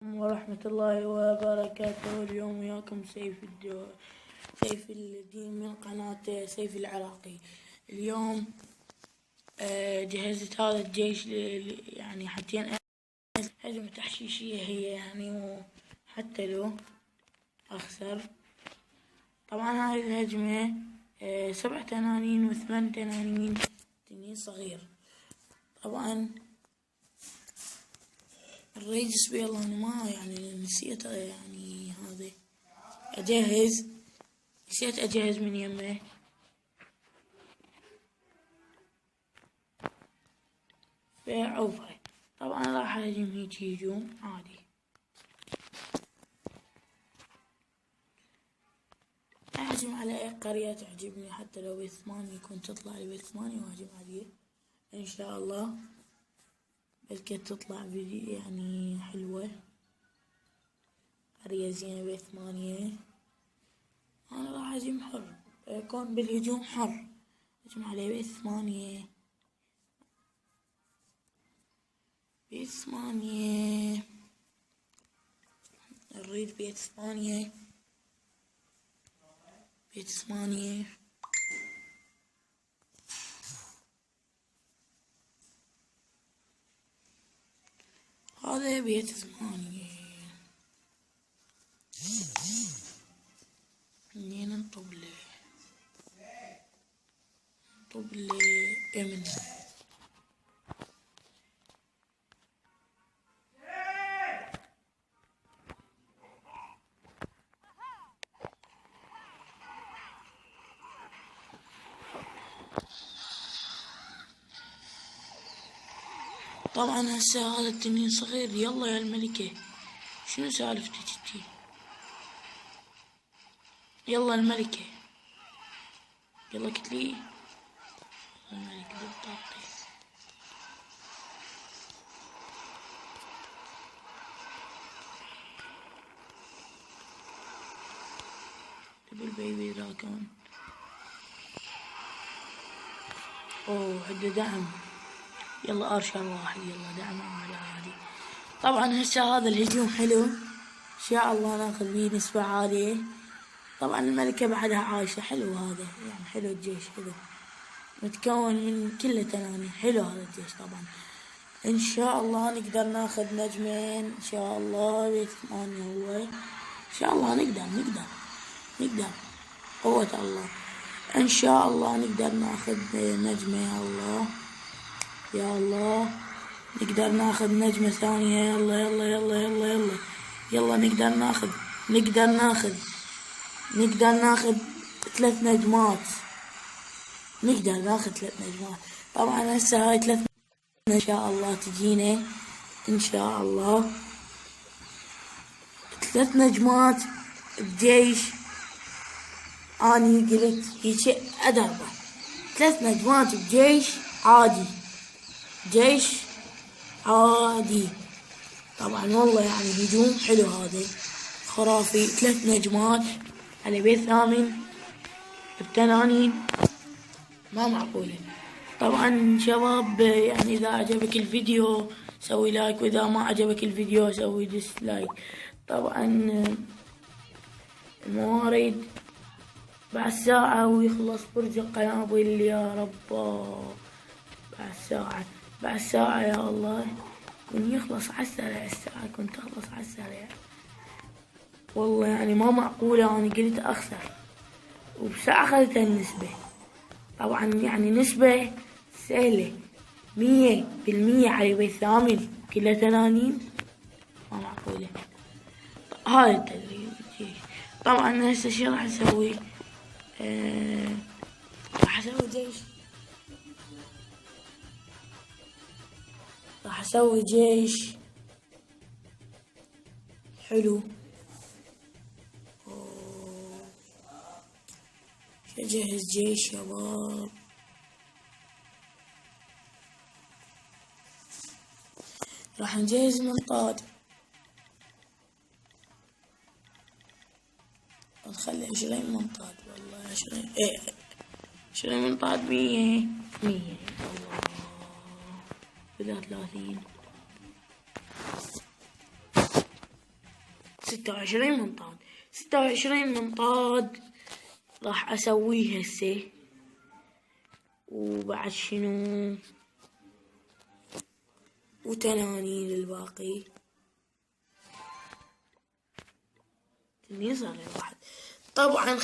ورحمة الله وبركاته. اليوم وياكم سيف الدين من قناة سيف العراقي. اليوم جهزت هذا الجيش يعني حتى هجمة تحشيشية هي يعني، وحتى لو أخسر. طبعا هاي الهجمة 7 تنانين و8 تنانين تنين صغير. طبعا الريد سبيل انا ما يعني نسيت يعني هذا نسيت اجهز من يمه. فعوفه طبعا راح اهجم هيك هجوم عادي. اهجم على اي قرية تعجبني، حتى لو بيت 8 يكون تطلع لي بيت 8 واهجم عليه ان شاء الله. بلكي تطلع فيديو يعني حلوة، قرية زينة بيت 8. انا راح اهجم حر، يكون بالهجوم حر. اهجم على بيت 8 بيت 8 نريد بيت 8 بيت 8. هذا بيت 8. منين نطب له امن. طبعا هسه هذا التنين صغير. يلا يا الملكة، شنو سالفتك انتي؟ يلا الملكة، يلا قلتلي الملكة بالطاقة. البيبي ذا كان عنده دعم. يلا ارشر واحد، يلا دعم عادي. طبعا هسه هذا الهجوم حلو، ان شاء الله ناخذ بيه نسبة عالية. طبعا الملكة بعدها عايشة. حلو هذا يعني، حلو الجيش، حلو متكون من كله تنانين. حلو هذا الجيش. طبعا ان شاء الله نقدر ناخذ نجمين ان شاء الله. بيت 8 هو ان شاء الله نقدر قوة الله. ان شاء الله نقدر ناخذ نجمة. يا الله نقدر ناخذ نجمة ثانية. يلا نقدر ناخذ 3 نجمات. طبعا هسه هاي 3 ان شاء الله تجينا ان شاء الله 3 نجمات بجيش. اني قلت هيك ادربه 3 نجمات بجيش عادي، جيش عادي. طبعا والله يعني هجوم حلو هذا خرافي. 3 نجمات على بيت 8 بتنانين ما معقولة. طبعا شباب يعني اذا عجبك الفيديو سوي لايك، واذا ما عجبك الفيديو سوي ديسلايك. طبعا الموارد بعد ساعة ويخلص برج القنابل. يا رب بعد ساعة يا الله كن يخلص على الساعة كنت تخلص على السريع. والله يعني ما معقولة. انا قلت اخسر وبساعة اخذت النسبة. طبعا يعني نسبة سهلة 100% على بيت 8 كله تنانين، ما معقولة. هذا التدريب الجيش. طبعا هسه شي راح اسوي؟ راح اسوي جيش حلو. اجهز جيش شباب. راح نجهز منطاد. نخلي 20 منطاد. والله 20 منطاد 100 الله بلا 30. 26 منطاد. 26 منطاد راح اسويه هسه. وبعد شنو؟ وتنانين الباقي. تنين صغير واحد. طبعا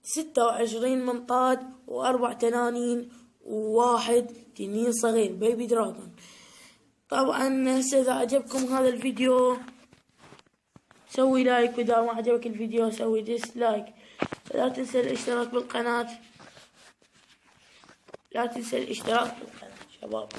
26 منطاد و4 تنانين وواحد تنين صغير بيبي دراجون. طبعا هسه اذا عجبكم هذا الفيديو سوي لايك، واذا ما عجبك الفيديو سوي ديسلايك. لا تنسى الاشتراك بالقناة. شباب.